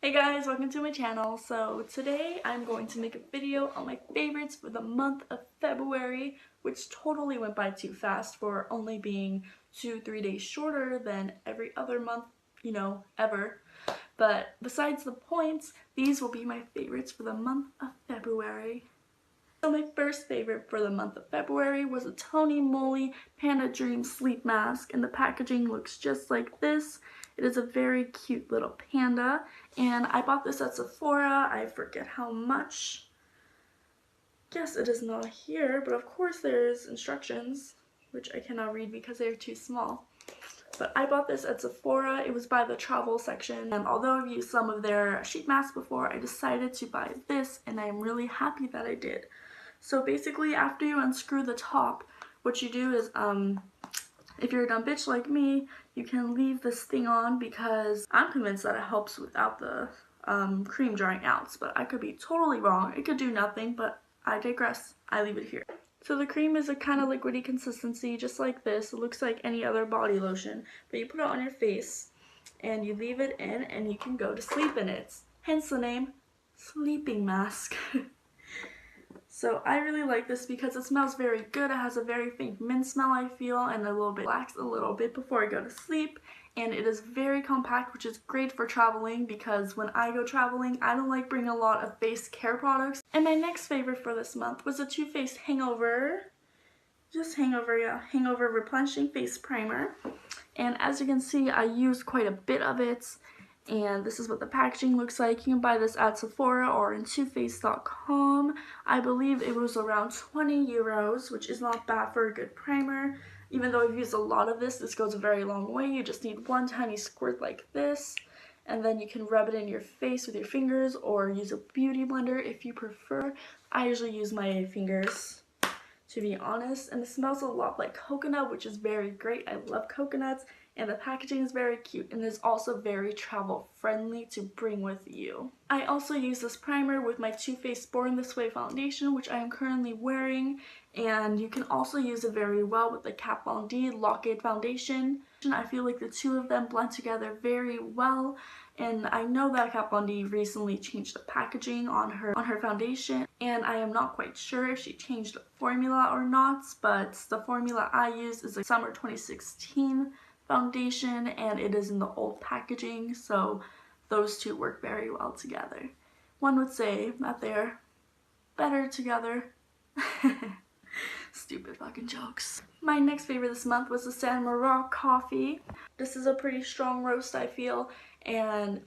Hey guys, welcome to my channel. So today I'm going to make a video on my favorites for the month of February, which totally went by too fast for only being 2-3 days shorter than every other month, ever. But besides the points, these will be my favorites for the month of February. So my first favorite for the month of February was a Tony Moly Panda Dream Sleep Mask, and the packaging looks just like this. It is a very cute little panda, and I bought this at Sephora. I forget how much. Yes, it is not here, but of course there's instructions, which I cannot read because they're too small. But I bought this at Sephora. It was by the travel section, and although I've used some of their sheet masks before, I decided to buy this, and I'm really happy that I did. So basically, after you unscrew the top, what you do is, if you're a dumb bitch like me, you can leave this thing on because I'm convinced that it helps without the cream drying out. But I could be totally wrong. It could do nothing, but I digress. I leave it here. So the cream is a kind of liquidy consistency, just like this. It looks like any other body lotion, but you put it on your face and you leave it in and you can go to sleep in it. Hence the name sleeping mask. So I really like this because it smells very good. It has a very faint mint smell, I feel, and a little bit relax a little bit before I go to sleep. And it is very compact, which is great for traveling because when I go traveling, I don't like bringing a lot of face care products. And my next favorite for this month was the Too Faced Hangover Replenishing Face Primer. And as you can see, I used quite a bit of it. And this is what the packaging looks like. You can buy this at Sephora or in TooFaced.com. I believe it was around 20 euros, which is not bad for a good primer. Even though I've used a lot of this, this goes a very long way. You just need one tiny squirt like this, and then you can rub it in your face with your fingers or use a beauty blender if you prefer. I usually use my fingers, to be honest, and it smells a lot like coconut, which is very great. I love coconuts. And the packaging is very cute and is also very travel friendly to bring with you. I also use this primer with my Too Faced Born This Way foundation, which I am currently wearing, and you can also use it very well with the Kat Von D Lock-It foundation. I feel like the two of them blend together very well, and I know that Kat Von D recently changed the packaging on her foundation, and I am not quite sure if she changed the formula or not, but the formula I use is a summer 2016 foundation, and it is in the old packaging, so those two work very well together. One would say that they're better together. Stupid fucking jokes. My next favorite this month was the San Maroc coffee. This is a pretty strong roast, I feel, and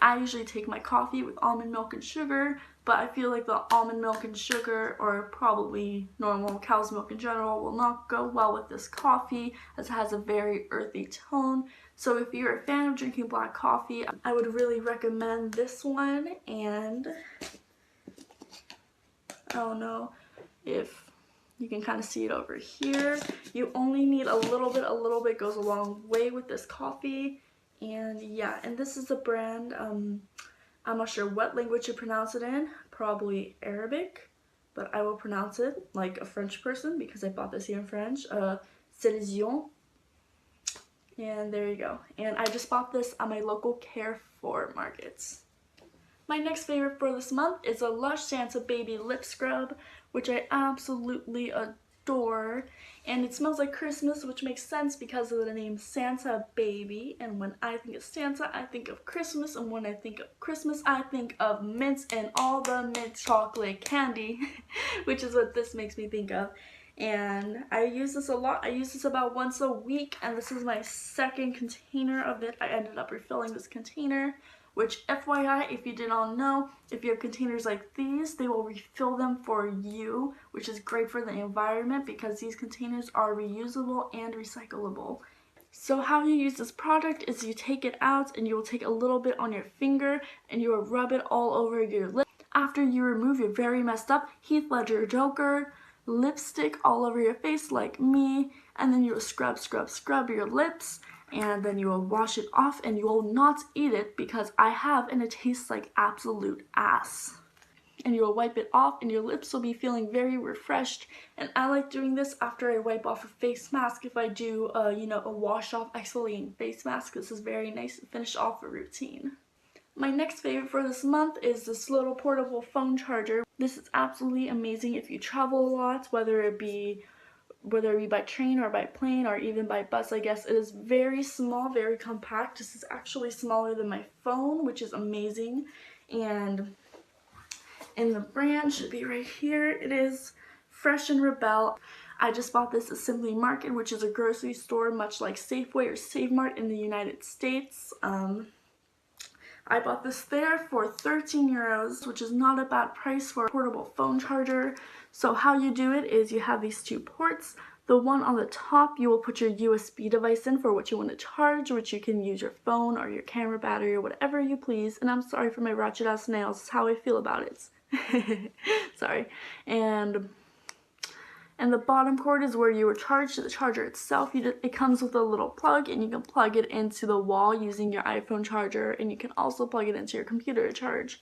I usually take my coffee with almond milk and sugar, but I feel like the almond milk and sugar, or probably normal cow's milk in general, will not go well with this coffee as it has a very earthy tone. So if you're a fan of drinking black coffee, I would really recommend this one. And I don't know if you can kind of see it over here. You only need a little bit goes a long way with this coffee. And yeah, and this is the brand, I'm not sure what language you pronounce it in, probably Arabic, but I will pronounce it like a French person because I bought this here in French, Célision. And there you go. And I just bought this at my local Carrefour markets. My next favorite for this month is a Lush Santa Baby Lip Scrub, which I absolutely adore, and it smells like Christmas, which makes sense because of the name Santa Baby. And when I think of Santa, I think of Christmas, and when I think of Christmas, I think of mints and all the mint chocolate candy, which is what this makes me think of. And I use this a lot. I use this about once a week, and this is my second container of it. I ended up refilling this container, which FYI, if you did not know, if you have containers like these, they will refill them for you, which is great for the environment because these containers are reusable and recyclable. So how you use this product is you take it out and you will take a little bit on your finger and you will rub it all over your lip. After you remove your very messed up Heath Ledger Joker lipstick all over your face like me, and then you will scrub your lips, and then you will wash it off, and you will not eat it because I have, and it tastes like absolute ass. And you will wipe it off and your lips will be feeling very refreshed. And I like doing this after I wipe off a face mask. If I do a wash off exfoliating face mask, this is very nice to finish off a routine. My next favorite for this month is this little portable phone charger. This is absolutely amazing if you travel a lot, whether it be by train or by plane or even by bus, I guess. It is very small, very compact. This is actually smaller than my phone, which is amazing. And the brand should be right here. It is Fresh and Rebel. I just bought this at Simply Market, which is a grocery store much like Safeway or Save Mart in the United States. I bought this there for 13 euros, which is not a bad price for a portable phone charger. So how you do it is you have these two ports. The one on the top, you will put your USB device in for what you want to charge, which you can use your phone or your camera battery or whatever you please. And I'm sorry for my ratchet ass nails, it's how I feel about it. Sorry. And the bottom cord is where you would charge the charger itself. It comes with a little plug, and you can plug it into the wall using your iPhone charger, and you can also plug it into your computer to charge.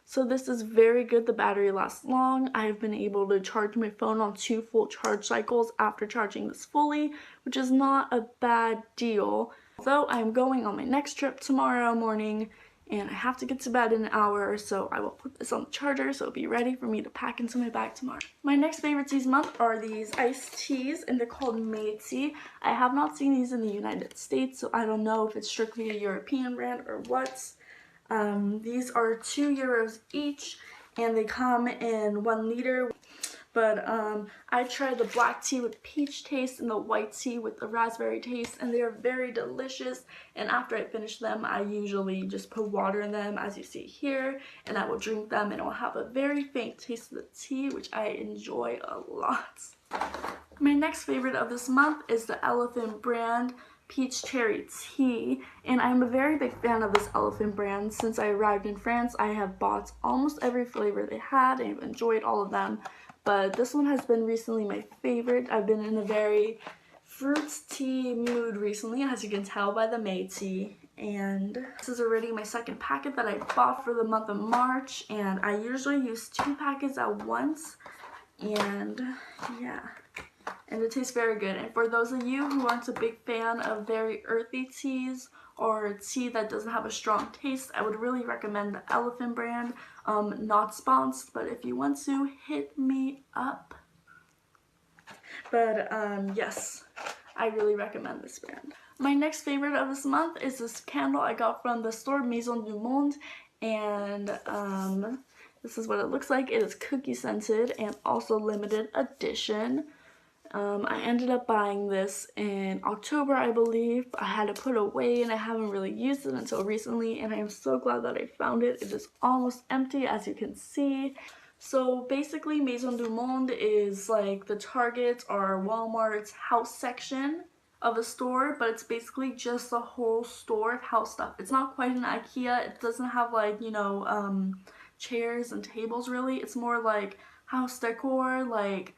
So this is very good. The battery lasts long. I have been able to charge my phone on 2 full charge cycles after charging this fully, which is not a bad deal. Although I am going on my next trip tomorrow morning, and I have to get to bed in an hour, so I will put this on the charger so it'll be ready for me to pack into my bag tomorrow. My next favorites this month are these iced teas, and they're called Meiji. I have not seen these in the United States, so I don't know if it's strictly a European brand or what. These are 2 euros each, and they come in 1 liter. But I tried the black tea with peach taste and the white tea with the raspberry taste, and they are very delicious. And after I finish them, I usually just put water in them, as you see here, and I will drink them, and it will have a very faint taste of the tea, which I enjoy a lot. My next favorite of this month is the Elephant brand Peach Cherry Tea, and I'm a very big fan of this Elephant brand. Since I arrived in France, I have bought almost every flavor they had, and I've enjoyed all of them. But this one has been recently my favorite. I've been in a very fruit tea mood recently, as you can tell by the Meiji. And this is already my second packet that I bought for the month of March. And I usually use 2 packets at once. And yeah. And it tastes very good. And for those of you who aren't a big fan of very earthy teas or tea that doesn't have a strong taste, I would really recommend the Elephant brand. Not sponsored, but if you want to, hit me up. But yes, I really recommend this brand. My next favorite of this month is this candle I got from the store Maison du Monde, and this is what it looks like. It is cookie scented and also limited edition. I ended up buying this in October, I believe. I had to put it away, and I haven't really used it until recently, and I am so glad that I found it. It is almost empty, as you can see. So basically, Maison du Monde is like the Target or Walmart's house section of a store, but it's basically just a whole store of house stuff. It's not quite an IKEA. It doesn't have like, you know, chairs and tables really. It's more like house decor, like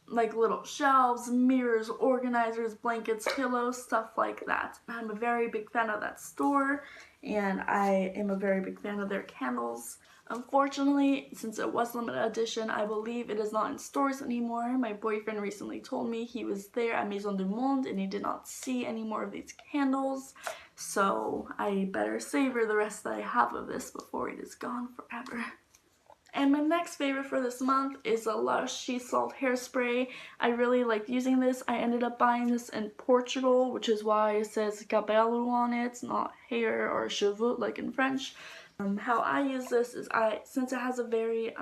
little shelves, mirrors, organizers, blankets, pillows, stuff like that. I'm a very big fan of that store, and I am a very big fan of their candles. Unfortunately, since it was limited edition, I believe it is not in stores anymore. My boyfriend recently told me he was there at Maison du Monde and he did not see any more of these candles, so I better savor the rest that I have of this before it is gone forever. And my next favorite for this month is a Lush Sea Salt Hairspray. I really liked using this. I ended up buying this in Portugal, which is why it says cabelo on it, not hair or cheveux like in French. How I use this is since it has a very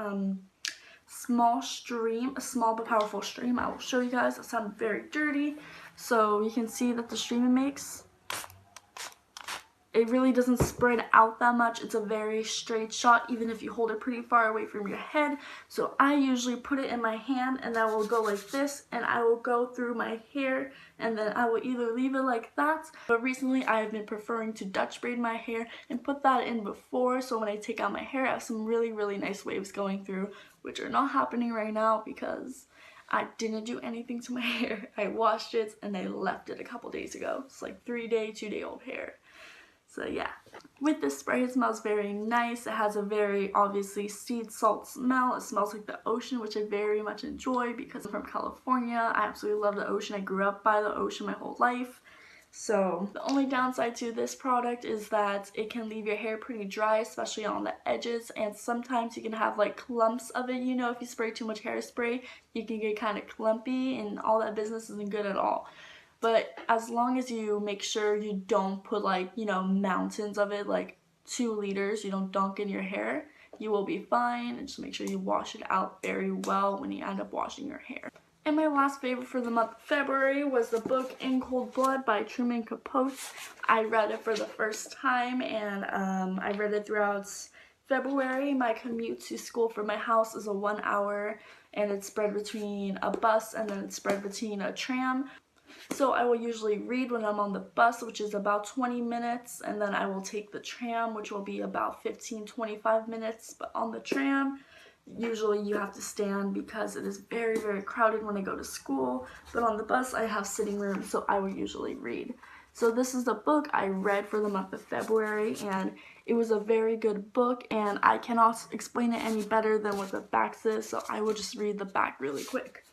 small stream, a small but powerful stream, I will show you guys. It sounds very dirty. So you can see that the stream it makes, it really doesn't spread out that much. It's a very straight shot, even if you hold it pretty far away from your head. So I usually put it in my hand, and I will go like this, and I will go through my hair, and then I will either leave it like that, but recently I have been preferring to Dutch braid my hair and put that in before, so when I take out my hair, I have some really, really nice waves going through, which are not happening right now because I didn't do anything to my hair. I washed it, and I left it a couple days ago. It's like 3-day, 2-day-old hair. So yeah, with this spray, it smells very nice. It has a very obviously sea salt smell. It smells like the ocean, which I very much enjoy because I'm from California. I absolutely love the ocean. I grew up by the ocean my whole life. So the only downside to this product is that it can leave your hair pretty dry, especially on the edges, and sometimes you can have like clumps of it. You know, if you spray too much hairspray, you can get kind of clumpy, and all that business isn't good at all. But as long as you make sure you don't put like, you know, mountains of it, like 2 liters, you don't dunk in your hair, you will be fine. And just make sure you wash it out very well when you end up washing your hair. And my last favorite for the month of February was the book In Cold Blood by Truman Capote. I read it for the first time, and I read it throughout February. My commute to school from my house is a 1 hour, and it's spread between a bus and then it's spread between a tram. So I will usually read when I'm on the bus, which is about 20 minutes, and then I will take the tram, which will be about 15-25 minutes. But on the tram, usually you have to stand because it is very, very crowded when I go to school. But on the bus, I have sitting room, so I will usually read. So this is the book I read for the month of February, and it was a very good book, and I cannot explain it any better than what the back says, so I will just read the back really quick.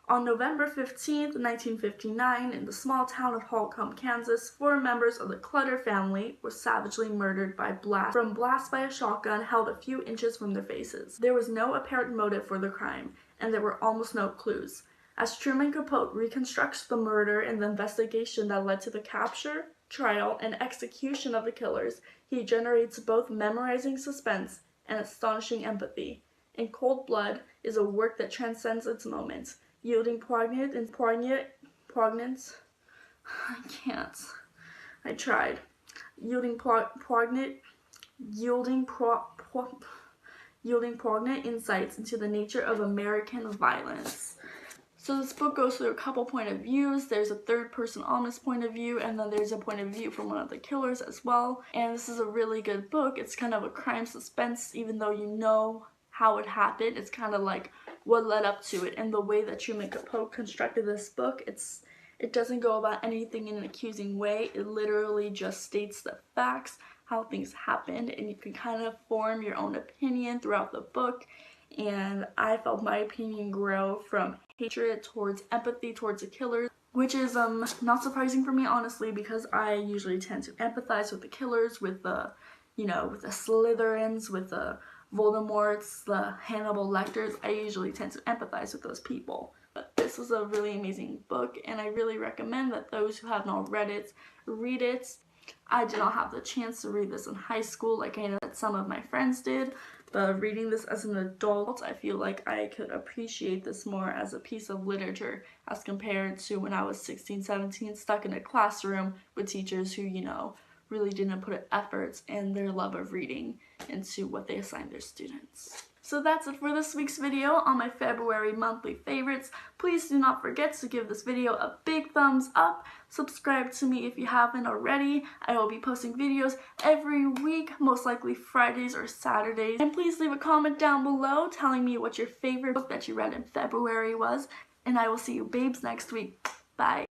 On November 15th, 1959, in the small town of Holcomb, Kansas, 4 members of the Clutter family were savagely murdered by blast by a shotgun held a few inches from their faces. There was no apparent motive for the crime, and there were almost no clues. As Truman Capote reconstructs the murder and the investigation that led to the capture, trial, and execution of the killers, he generates both memorizing suspense and astonishing empathy. In Cold Blood is a work that transcends its moments, yielding poignant, insights into the nature of American violence. So this book goes through a couple point of views. There's a third-person ominous point of view, and then there's a point of view from one of the killers as well. And this is a really good book. It's kind of a crime suspense, even though you know how it happened. It's kind of like what led up to it, and the way that Truman Capote constructed this book, it doesn't go about anything in an accusing way. It literally just states the facts, how things happened, and you can kind of form your own opinion throughout the book. And I felt my opinion grow from hatred towards empathy towards the killers, which is not surprising for me, honestly, because I usually tend to empathize with the killers, with the, you know, with the Slytherins, with the Voldemorts, the Hannibal Lecters. I usually tend to empathize with those people. But this was a really amazing book, and I really recommend that those who have not read it, read it. I did not have the chance to read this in high school like I know that some of my friends did, but reading this as an adult, I feel like I could appreciate this more as a piece of literature as compared to when I was 16, 17, stuck in a classroom with teachers who, you know, really didn't put efforts and their love of reading into what they assigned their students. So that's it for this week's video on my February monthly favorites. Please do not forget to give this video a big thumbs up. Subscribe to me if you haven't already. I will be posting videos every week, most likely Fridays or Saturdays. And please leave a comment down below telling me what your favorite book that you read in February was. And I will see you babes next week. Bye.